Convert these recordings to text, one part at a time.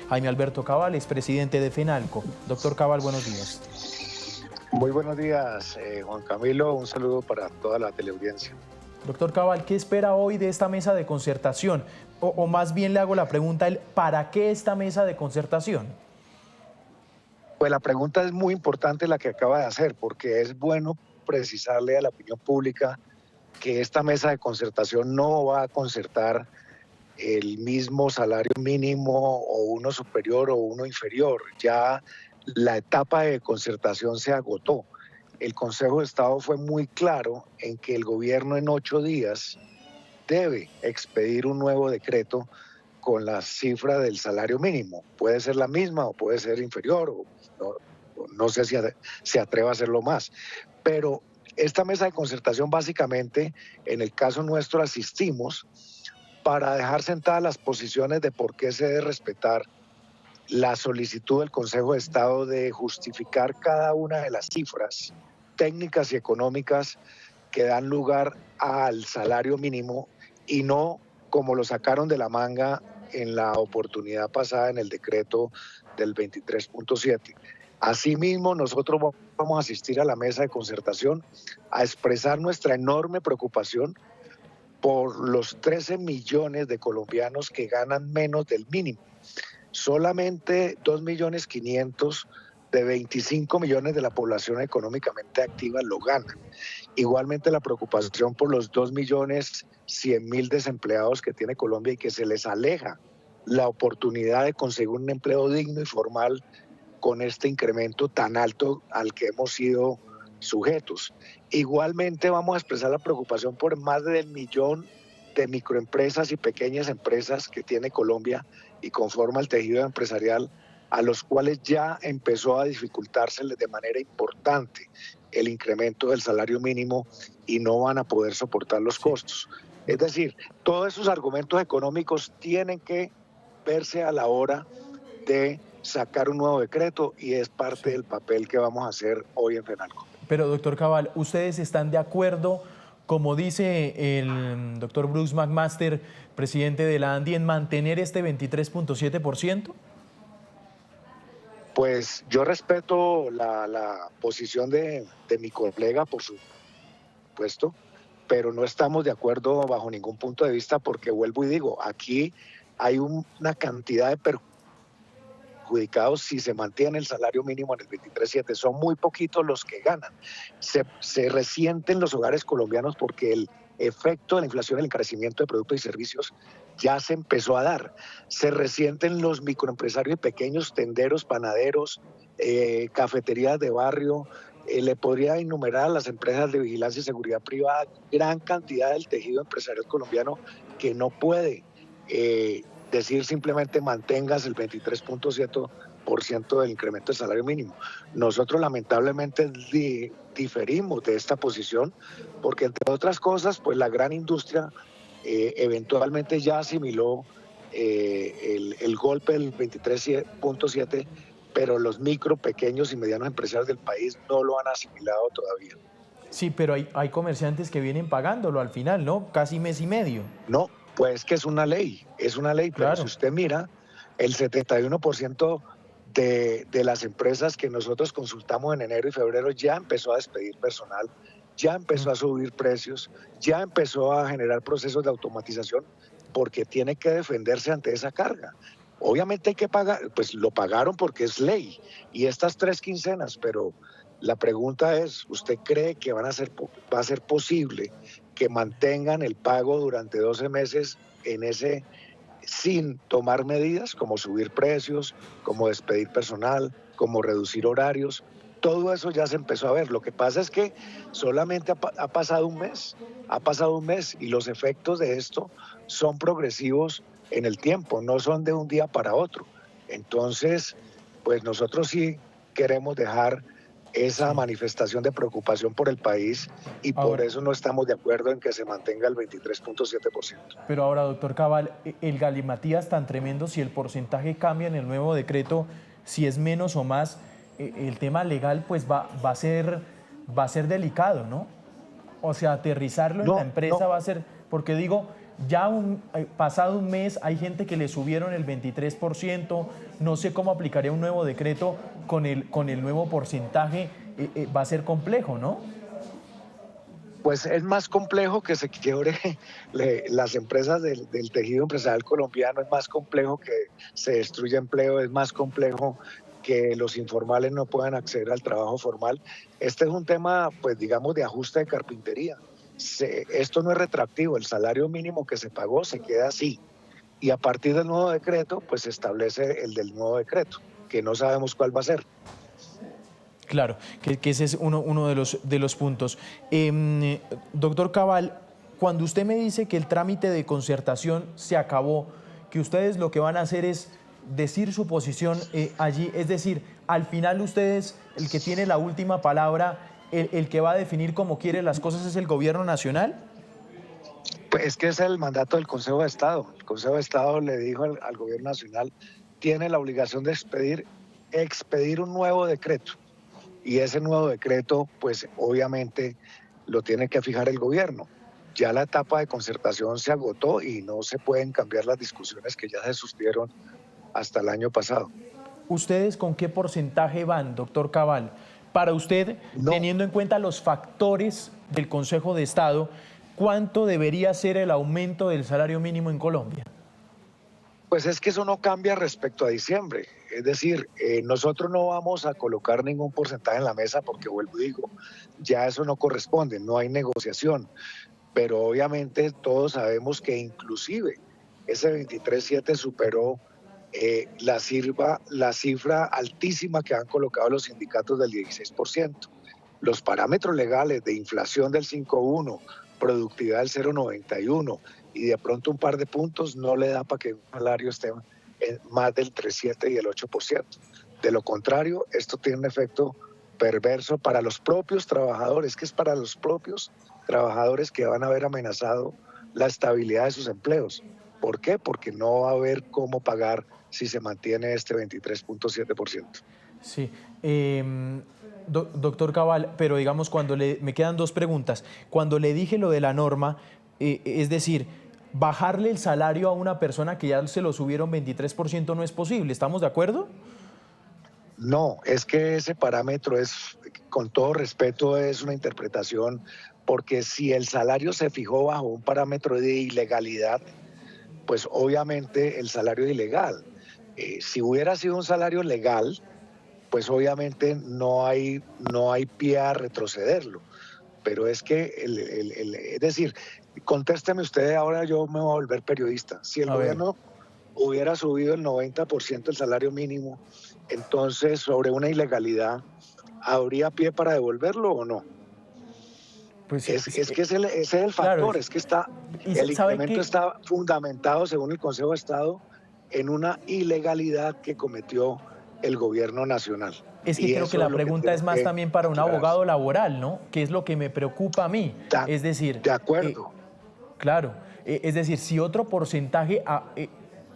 Jaime Alberto Cabal, expresidente de FENALCO. Doctor Cabal, buenos días. Muy buenos días, Juan Camilo. Un saludo para toda la teleaudiencia. Doctor Cabal, ¿qué espera hoy de esta mesa de concertación? O más bien le hago la pregunta, ¿para qué esta mesa de concertación? Pues la pregunta es muy importante la que acaba de hacer, porque es bueno precisarle a la opinión pública que esta mesa de concertación no va a concertar el mismo salario mínimo o uno superior o uno inferior. Ya la etapa de concertación se agotó. El Consejo de Estado fue muy claro en que el gobierno en 8 días debe expedir un nuevo decreto con la cifra del salario mínimo. Puede ser la misma o puede ser inferior, o no sé si se atreva a hacerlo más. Pero esta mesa de concertación básicamente, en el caso nuestro, asistimos para dejar sentadas las posiciones de por qué se debe respetar la solicitud del Consejo de Estado de justificar cada una de las cifras técnicas y económicas que dan lugar al salario mínimo y no como lo sacaron de la manga en la oportunidad pasada en el decreto del 23.7. Asimismo, nosotros vamos a asistir a la mesa de concertación a expresar nuestra enorme preocupación por los 13 millones de colombianos que ganan menos del mínimo. Solamente 2.500.000 de 25 millones de la población económicamente activa lo ganan. Igualmente la preocupación por los 2.100.000 desempleados que tiene Colombia y que se les aleja la oportunidad de conseguir un empleo digno y formal con este incremento tan alto al que hemos sido sujetos. Igualmente vamos a expresar la preocupación por más del millón de microempresas y pequeñas empresas que tiene Colombia y conforma el tejido empresarial, a los cuales ya empezó a dificultárseles de manera importante el incremento del salario mínimo y no van a poder soportar los costos. Es decir, todos esos argumentos económicos tienen que verse a la hora de sacar un nuevo decreto y es parte del papel que vamos a hacer hoy en FENALCO. Pero, doctor Cabal, ¿ustedes están de acuerdo, como dice el doctor Bruce McMaster, presidente de la ANDI, en mantener este 23.7%? Pues yo respeto la posición de mi colega, por supuesto, pero no estamos de acuerdo bajo ningún punto de vista porque vuelvo y digo, aquí hay una cantidad de perjudicados si se mantiene el salario mínimo en el 23.7. Son muy poquitos los que ganan. Se resienten los hogares colombianos porque el efecto de la inflación, el encarecimiento de productos y servicios ya se empezó a dar. Se resienten los microempresarios y pequeños tenderos, panaderos, cafeterías de barrio. Le podría enumerar a las empresas de vigilancia y seguridad privada, gran cantidad del tejido empresarial colombiano que no puede decir simplemente mantengas el 23.7% del incremento del salario mínimo. Nosotros lamentablemente diferimos de esta posición porque, entre otras cosas, pues la gran industria eventualmente ya asimiló el golpe del 23.7, pero los micro, pequeños y medianos empresarios del país no lo han asimilado todavía. Sí, pero hay comerciantes que vienen pagándolo al final, ¿no? Casi mes y medio. No, pues que es una ley, Claro. pero si usted mira, el 71% de las empresas que nosotros consultamos en enero y febrero ya empezó a despedir personal, ya empezó a subir precios, ya empezó a generar procesos de automatización porque tiene que defenderse ante esa carga. Obviamente hay que pagar, pues lo pagaron porque es ley y estas 3 quincenas, pero la pregunta es, ¿usted cree que va a ser posible que mantengan el pago durante 12 meses en ese, sin tomar medidas como subir precios, como despedir personal, como reducir horarios? Todo eso ya se empezó a ver. Lo que pasa es que solamente ha pasado un mes y los efectos de esto son progresivos en el tiempo, no son de un día para otro. Entonces, pues nosotros sí queremos dejar esa manifestación de preocupación por el país y por eso no estamos de acuerdo en que se mantenga el 23.7%. Pero ahora, doctor Cabal, el galimatías tan tremendo, si el porcentaje cambia en el nuevo decreto, si es menos o más, el tema legal pues va a ser delicado, ¿no? O sea, aterrizarlo en la empresa va a ser, porque digo, Ya pasado un mes hay gente que le subieron el 23%, no sé cómo aplicaría un nuevo decreto con el nuevo porcentaje, va a ser complejo, ¿no? Pues es más complejo que se quiebre las empresas del tejido empresarial colombiano, es más complejo que se destruya empleo, es más complejo que los informales no puedan acceder al trabajo formal. Este es un tema, pues digamos, de ajuste de carpintería. Esto no es retroactivo, el salario mínimo que se pagó se queda así. Y a partir del nuevo decreto, pues se establece el del nuevo decreto, que no sabemos cuál va a ser. Claro, que ese es uno de los puntos. Doctor Cabal, cuando usted me dice que el trámite de concertación se acabó, que ustedes lo que van a hacer es decir su posición allí, es decir, al final ustedes, el que tiene la última palabra, el que va a definir cómo quiere las cosas es el gobierno nacional. Pues es que ese es el mandato del Consejo de Estado. El Consejo de Estado le dijo al gobierno nacional, tiene la obligación de expedir un nuevo decreto. Y ese nuevo decreto, pues obviamente lo tiene que fijar el gobierno. Ya la etapa de concertación se agotó y no se pueden cambiar las discusiones que ya se sostuvieron hasta el año pasado. ¿Ustedes con qué porcentaje van, doctor Cabal? Para usted, No, teniendo en cuenta los factores del Consejo de Estado, ¿cuánto debería ser el aumento del salario mínimo en Colombia? pues es que eso no cambia respecto a diciembre. Es decir, nosotros no vamos a colocar ningún porcentaje en la mesa porque, vuelvo y digo, ya eso no corresponde, no hay negociación. Pero obviamente todos sabemos que inclusive ese 23.7 superó la cifra altísima que han colocado los sindicatos del 16%. Los parámetros legales de inflación del 5,1, productividad del 0,91 y de pronto un par de puntos no le da para que un salario esté en más del 3,7 y el 8%. De lo contrario, esto tiene un efecto perverso para los propios trabajadores, que es para los propios trabajadores que van a ver amenazado la estabilidad de sus empleos. ¿Por qué? Porque no va a haber cómo pagar si se mantiene este 23.7%. Sí. Doctor Cabal, pero digamos, me quedan dos preguntas. Cuando le dije lo de la norma, es decir, bajarle el salario a una persona que ya se lo subieron 23% no es posible, ¿estamos de acuerdo? No, es que ese parámetro es, con todo respeto, es una interpretación, porque si el salario se fijó bajo un parámetro de ilegalidad, pues obviamente el salario es ilegal. Si hubiera sido un salario legal, pues obviamente no hay pie a retrocederlo. Pero es que, es decir, contésteme usted, ahora yo me voy a volver periodista. Si el gobierno hubiera subido el 90% el salario mínimo, entonces sobre una ilegalidad, ¿habría pie para devolverlo o no? Pues, Es que ese es el factor, claro, es que el incremento está fundamentado, según el Consejo de Estado, en una ilegalidad que cometió el gobierno nacional. Es que creo que la pregunta es más también para un abogado laboral, ¿no? Que es lo que me preocupa a mí. Es decir, de acuerdo. Claro, es decir, si otro porcentaje,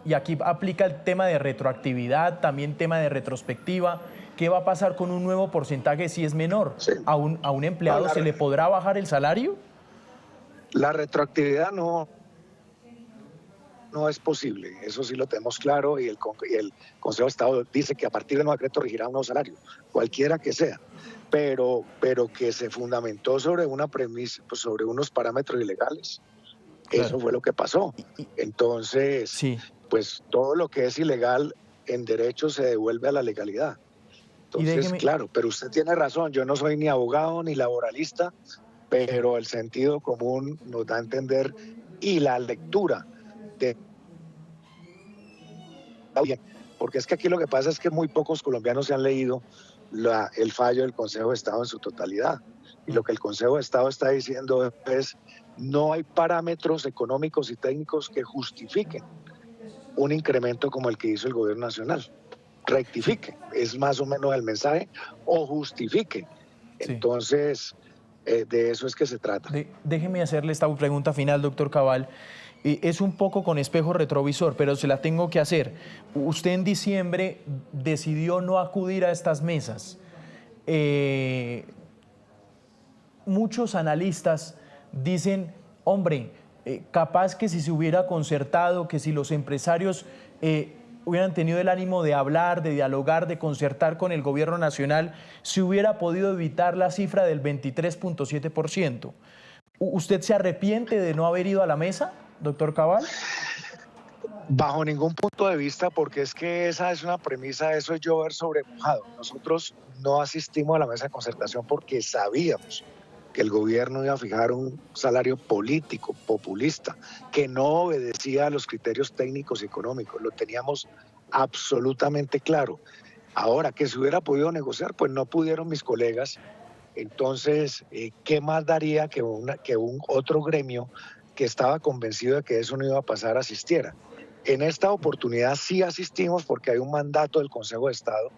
y aquí aplica el tema de retroactividad, también tema de retrospectiva, ¿qué va a pasar con un nuevo porcentaje si es menor? Sí. ¿A un empleado se le podrá bajar el salario? La retroactividad no es posible, eso sí lo tenemos claro, y el Consejo de Estado dice que a partir del nuevo decreto regirá un nuevo salario, cualquiera que sea, pero que se fundamentó sobre una premisa, pues sobre unos parámetros ilegales. Claro. Eso fue lo que pasó. Entonces, sí, pues todo lo que es ilegal en derecho se devuelve a la legalidad. Entonces, claro, pero usted tiene razón, yo no soy ni abogado ni laboralista, pero el sentido común nos da a entender y la lectura de... Porque es que aquí lo que pasa es que muy pocos colombianos se han leído el fallo del Consejo de Estado en su totalidad. Y lo que el Consejo de Estado está diciendo es, no hay parámetros económicos y técnicos que justifiquen un incremento como el que hizo el gobierno nacional. Rectifique, es más o menos el mensaje, o justifique. Sí. Entonces, de eso es que se trata. Déjeme hacerle esta pregunta final, doctor Cabal. Es un poco con espejo retrovisor, pero se la tengo que hacer. Usted en diciembre decidió no acudir a estas mesas. Muchos analistas dicen, hombre, capaz que si se hubiera concertado, que si los empresarios hubieran tenido el ánimo de hablar, de dialogar, de concertar con el gobierno nacional, se hubiera podido evitar la cifra del 23.7%. ¿Usted se arrepiente de no haber ido a la mesa, doctor Cabal? Bajo ningún punto de vista, porque es que esa es una premisa, eso es llover sobre mojado. Nosotros no asistimos a la mesa de concertación porque sabíamos que el gobierno iba a fijar un salario político, populista, que no obedecía a los criterios técnicos y económicos. Lo teníamos absolutamente claro. Ahora, que se hubiera podido negociar, pues no pudieron mis colegas. Entonces, ¿qué más daría que un otro gremio que estaba convencido de que eso no iba a pasar asistiera? En esta oportunidad sí asistimos porque hay un mandato del Consejo de Estado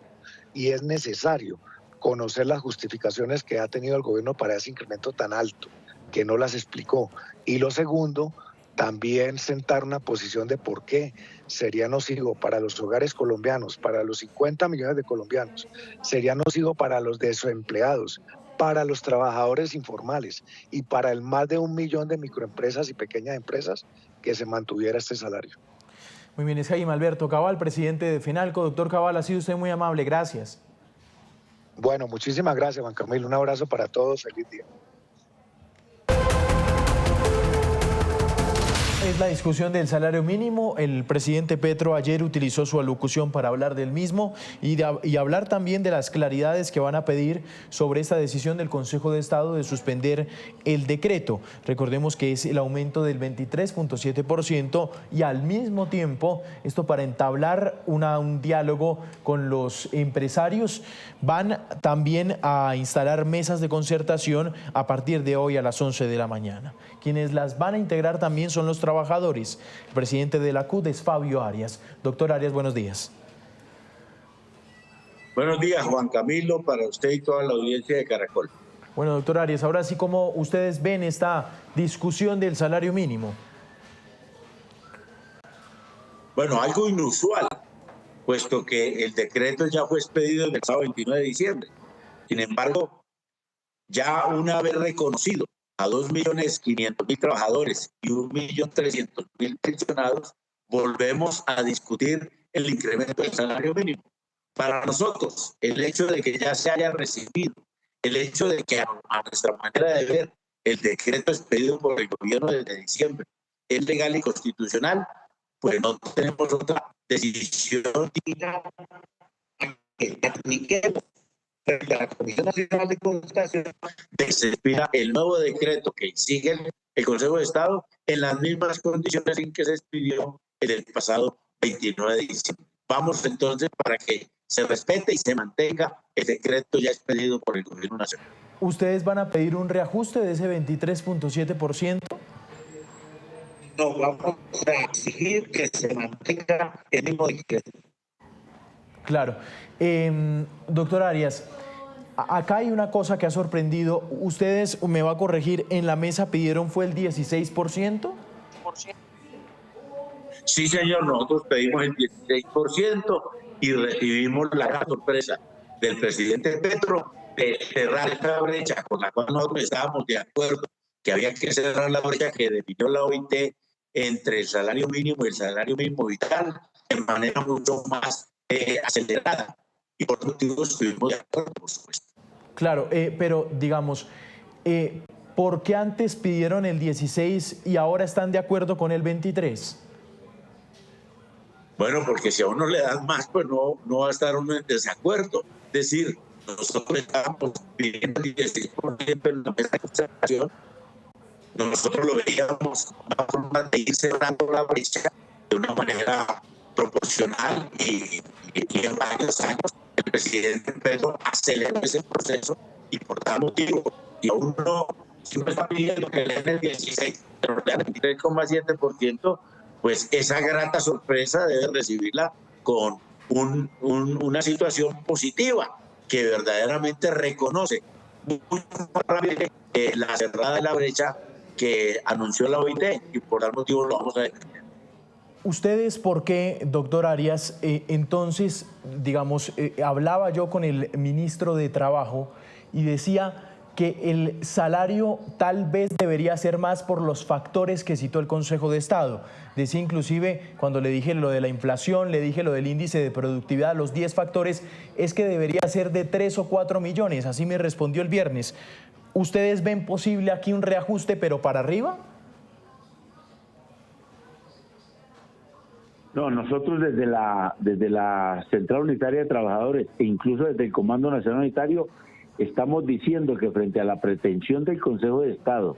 y es necesario conocer las justificaciones que ha tenido el gobierno para ese incremento tan alto, que no las explicó. Y lo segundo, también sentar una posición de por qué sería nocivo para los hogares colombianos, para los 50 millones de colombianos, sería nocivo para los desempleados, para los trabajadores informales y para el más de 1 millón de microempresas y pequeñas empresas que se mantuviera este salario. Muy bien, es Jaime Alberto Cabal, presidente de FENALCO. Doctor Cabal, ha sido usted muy amable, gracias. Bueno, muchísimas gracias, Juan Camilo. Un abrazo para todos. Feliz día. Es la discusión del salario mínimo. El presidente Petro ayer utilizó su alocución para hablar del mismo y hablar también de las claridades que van a pedir sobre esta decisión del Consejo de Estado de suspender el decreto. Recordemos que es el aumento del 23.7% y al mismo tiempo, esto para entablar un diálogo con los empresarios, van también a instalar mesas de concertación a partir de hoy a las 11 de la mañana. Quienes las van a integrar también son los trabajadores. El presidente de la CUT es Fabio Arias. Doctor Arias, buenos días. Buenos días, Juan Camilo, para usted y toda la audiencia de Caracol. Bueno, doctor Arias, ahora sí, ¿cómo ustedes ven esta discusión del salario mínimo? Bueno, algo inusual, puesto que el decreto ya fue expedido el pasado 29 de diciembre. Sin embargo, ya una vez reconocido a 2.500.000 trabajadores y 1.300.000 pensionados, volvemos a discutir el incremento del salario mínimo. Para nosotros, el hecho de que ya se haya recibido, el hecho de que a nuestra manera de ver el decreto expedido por el gobierno desde diciembre es legal y constitucional, pues no tenemos otra decisión que apliquemos frente a la Comisión Nacional de Concertación de que se expida el nuevo decreto que sigue el Consejo de Estado en las mismas condiciones en que se expidió en el pasado 29 de diciembre. Vamos entonces para que se respete y se mantenga el decreto ya expedido por el Gobierno Nacional. ¿Ustedes van a pedir un reajuste de ese 23.7%? No, vamos a exigir que se mantenga el mismo decreto. Claro. Doctor Arias, acá hay una cosa que ha sorprendido. Ustedes, me va a corregir, en la mesa pidieron fue el 16%. Sí, señor, nosotros pedimos el 16% y recibimos la gran sorpresa del presidente Petro de cerrar esta brecha con la cual nosotros estábamos de acuerdo, que había que cerrar la brecha que definió la OIT entre el salario mínimo y el salario mínimo vital de manera mucho más acelerada. Y por motivos estuvimos de acuerdo, por supuesto. Claro, pero digamos, ¿por qué antes pidieron el 16 y ahora están de acuerdo con el 23? Bueno, porque si a uno le dan más, pues no va a estar uno en desacuerdo. Es decir, nosotros estábamos pidiendo el 16% en la mesa de concertación. Nosotros lo veíamos como una forma de ir cerrando la brecha de una manera proporcional y en varios años el presidente Pedro aceleró ese proceso y por tal motivo, y a uno siempre está pidiendo que le den el 16, pero le dan el 23,7%, pues esa grata sorpresa debe recibirla con una situación positiva que verdaderamente reconoce muy rápido la cerrada de la brecha que anunció la OIT y por tal motivo lo vamos a defender. ¿Ustedes por qué, doctor Arias, entonces, digamos, hablaba yo con el ministro de Trabajo y decía que el salario tal vez debería ser más por los factores que citó el Consejo de Estado. Decía inclusive, cuando le dije lo de la inflación, le dije lo del índice de productividad, los 10 factores, es que debería ser de 3 o 4 millones, así me respondió el viernes. ¿Ustedes ven posible aquí un reajuste, pero para arriba? No, nosotros desde la Central Unitaria de Trabajadores e incluso desde el Comando Nacional Unitario estamos diciendo que frente a la pretensión del Consejo de Estado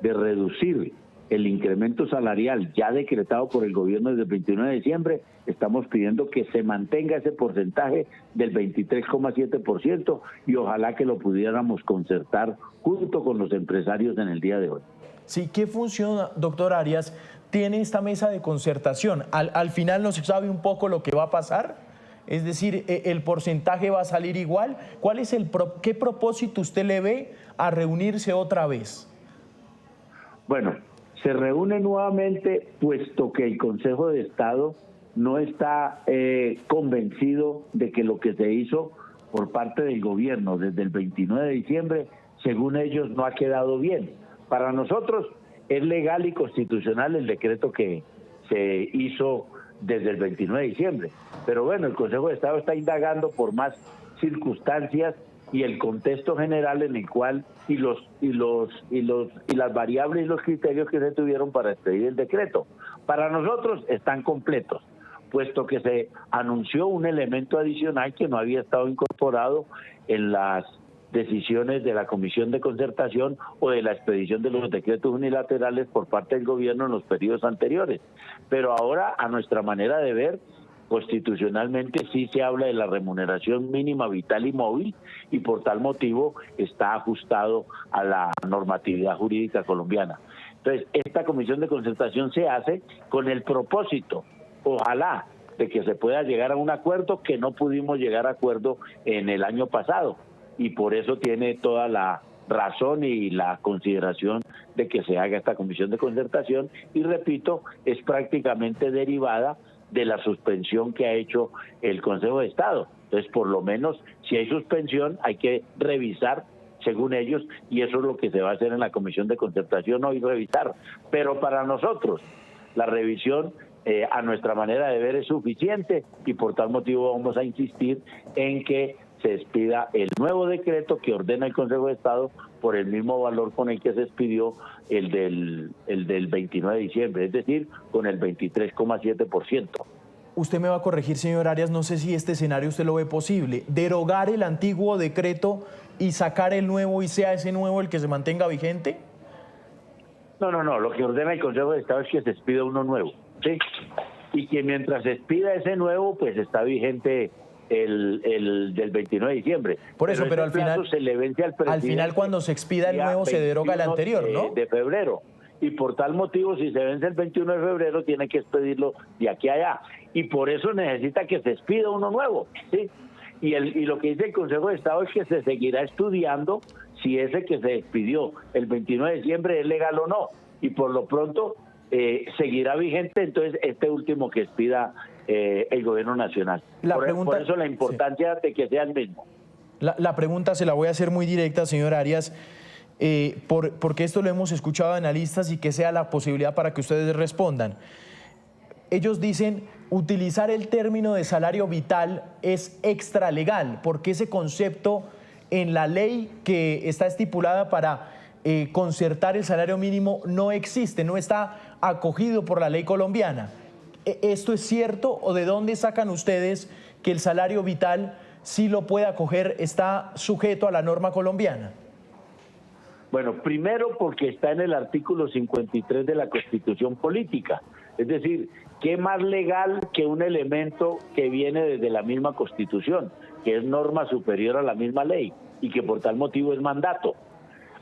de reducir el incremento salarial ya decretado por el gobierno desde el 21 de diciembre, estamos pidiendo que se mantenga ese porcentaje del 23,7% y ojalá que lo pudiéramos concertar junto con los empresarios en el día de hoy. Sí, ¿qué función, doctor Arias, tiene esta mesa de concertación? Al final no se sabe un poco lo que va a pasar. Es decir, ¿el porcentaje va a salir igual? ¿Qué propósito usted le ve a reunirse otra vez? Bueno, se reúne nuevamente puesto que el Consejo de Estado no está convencido de que lo que se hizo por parte del gobierno desde el 29 de diciembre, según ellos, no ha quedado bien. Para nosotros es legal y constitucional el decreto que se hizo desde el 29 de diciembre. Pero bueno, el Consejo de Estado está indagando por más circunstancias y el contexto general en el cual y las variables y los criterios que se tuvieron para expedir el decreto. Para nosotros están completos, puesto que se anunció un elemento adicional que no había estado incorporado en las decisiones de la Comisión de Concertación o de la expedición de los decretos unilaterales por parte del gobierno en los periodos anteriores. Pero ahora, a nuestra manera de ver, constitucionalmente sí se habla de la remuneración mínima vital y móvil y por tal motivo está ajustado a la normatividad jurídica colombiana. Entonces, esta Comisión de Concertación se hace con el propósito, ojalá, de que se pueda llegar a un acuerdo que no pudimos llegar a acuerdo en el año pasado. Y por eso tiene toda la razón y la consideración de que se haga esta comisión de concertación y repito, es prácticamente derivada de la suspensión que ha hecho el Consejo de Estado. Entonces, por lo menos, si hay suspensión, hay que revisar, según ellos, y eso es lo que se va a hacer en la comisión de concertación hoy, revisar. Pero para nosotros, la revisión, a nuestra manera de ver, es suficiente y por tal motivo vamos a insistir en que se expida el nuevo decreto que ordena el Consejo de Estado por el mismo valor con el que se expidió el del 29 de diciembre, es decir, con el 23,7%. Usted me va a corregir, señor Arias, no sé si este escenario usted lo ve posible, derogar el antiguo decreto y sacar el nuevo y sea ese nuevo el que se mantenga vigente. No, lo que ordena el Consejo de Estado es que se expida uno nuevo, ¿sí? Y que mientras se expida ese nuevo, pues está vigente el del 29 de diciembre. Por eso, pero al final se le vence al presidente. Al final, cuando se expida el nuevo, se deroga el anterior, ¿no? De febrero. Y por tal motivo, si se vence el 21 de febrero, tiene que expedirlo de aquí a allá. Y por eso necesita que se expida uno nuevo, ¿sí? Y lo que dice el Consejo de Estado es que se seguirá estudiando si ese que se expidió el 29 de diciembre es legal o no. Y por lo pronto seguirá vigente entonces este último que expida el gobierno nacional. Por eso la importancia de que sea el mismo. La pregunta se la voy a hacer muy directa, señor Arias, porque esto lo hemos escuchado de analistas y que sea la posibilidad para que ustedes respondan. Ellos dicen, utilizar el término de salario vital es extralegal, porque ese concepto en la ley que está estipulada para concertar el salario mínimo no existe, no está acogido por la ley colombiana. ¿Esto es cierto o de dónde sacan ustedes que el salario vital sí lo puede acoger, está sujeto a la norma colombiana? Bueno, primero porque está en el artículo 53 de la Constitución Política. Es decir, ¿qué más legal que un elemento que viene desde la misma Constitución, que es norma superior a la misma ley y que por tal motivo es mandato?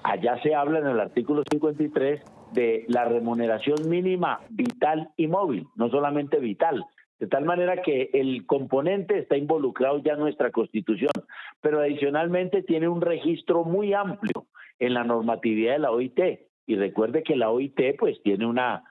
Allá se habla en el artículo 53 de la remuneración mínima vital y móvil, no solamente vital. De tal manera que el componente está involucrado ya en nuestra Constitución, pero adicionalmente tiene un registro muy amplio en la normatividad de la OIT. Y recuerde que la OIT pues tiene una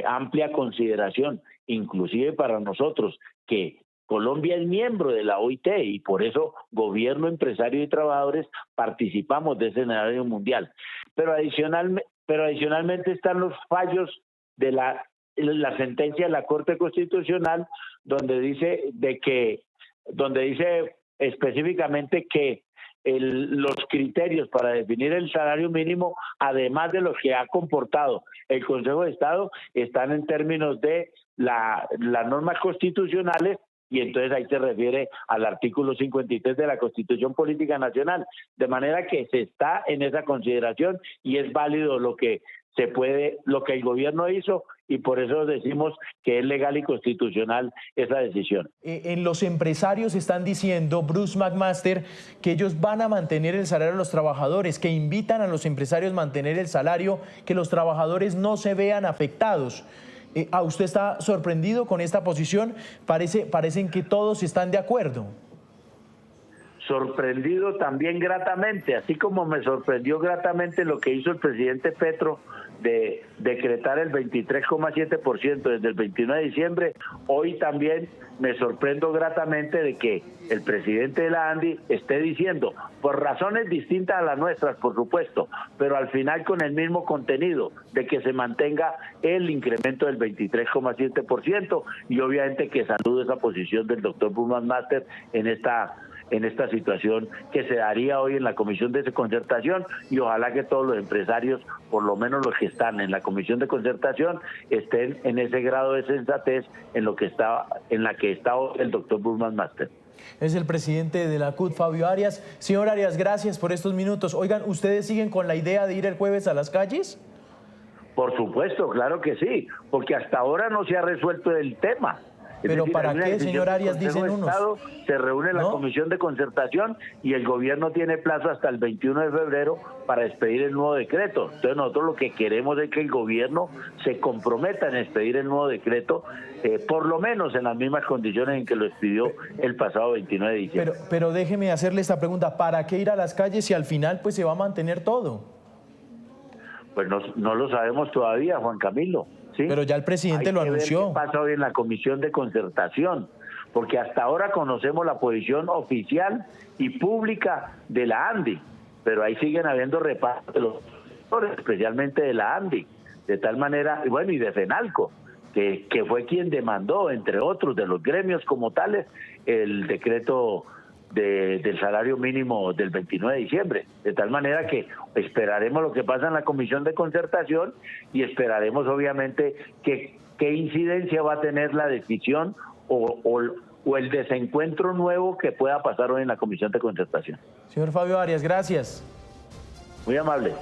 amplia consideración, inclusive para nosotros, que Colombia es miembro de la OIT y por eso gobierno, empresario y trabajadores participamos de ese escenario mundial. Pero adicionalmente están los fallos de la sentencia de la Corte Constitucional donde dice específicamente que los criterios para definir el salario mínimo, además de los que ha comportado el Consejo de Estado, están en términos de las normas constitucionales, y entonces ahí se refiere al artículo 53 de la Constitución Política Nacional, de manera que se está en esa consideración y es válido lo que el gobierno hizo, y por eso decimos que es legal y constitucional esa decisión. En los empresarios están diciendo, Bruce McMaster, que ellos van a mantener el salario de los trabajadores, que invitan a los empresarios a mantener el salario, que los trabajadores no se vean afectados. ¿A usted está sorprendido con esta posición? Parecen que todos están de acuerdo. Sorprendido también gratamente, así como me sorprendió gratamente lo que hizo el presidente Petro de decretar el 23,7% desde el 29 de diciembre, hoy también me sorprendo gratamente de que el presidente de la ANDI esté diciendo, por razones distintas a las nuestras, por supuesto, pero al final con el mismo contenido, de que se mantenga el incremento del 23,7%, y obviamente que saludo esa posición del doctor Bruce McMaster en esta situación que se daría hoy en la Comisión de Concertación, y ojalá que todos los empresarios, por lo menos los que están en la Comisión de Concertación, estén en ese grado de sensatez en la que está el doctor Bruce McMaster. Es el presidente de la CUT, Fabio Arias. Señor Arias, gracias por estos minutos. Oigan, ¿ustedes siguen con la idea de ir el jueves a las calles? Por supuesto, claro que sí, porque hasta ahora no se ha resuelto el tema. ¿Pero para qué, señor Arias, dicen unos? Se reúne la Comisión de Concertación y el gobierno tiene plazo hasta el 21 de febrero para expedir el nuevo decreto. Entonces nosotros lo que queremos es que el gobierno se comprometa en expedir el nuevo decreto, por lo menos en las mismas condiciones en que lo expidió el pasado 29 de diciembre. Pero déjeme hacerle esta pregunta, ¿para qué ir a las calles si al final pues se va a mantener todo? Pues no lo sabemos todavía, Juan Camilo. ¿Sí? Pero ya el presidente lo anunció. Ver qué pasa hoy en la Comisión de Concertación, porque hasta ahora conocemos la posición oficial y pública de la ANDI, pero ahí siguen habiendo reparos de los sectores, especialmente de la ANDI, de tal manera, y bueno, y de FENALCO, que fue quien demandó, entre otros, de los gremios como tales, el decreto del salario mínimo del 29 de diciembre, de tal manera que esperaremos lo que pasa en la Comisión de Concertación y esperaremos obviamente qué incidencia va a tener la decisión o el desencuentro nuevo que pueda pasar hoy en la Comisión de Concertación. Señor Fabio Arias, gracias. Muy amable.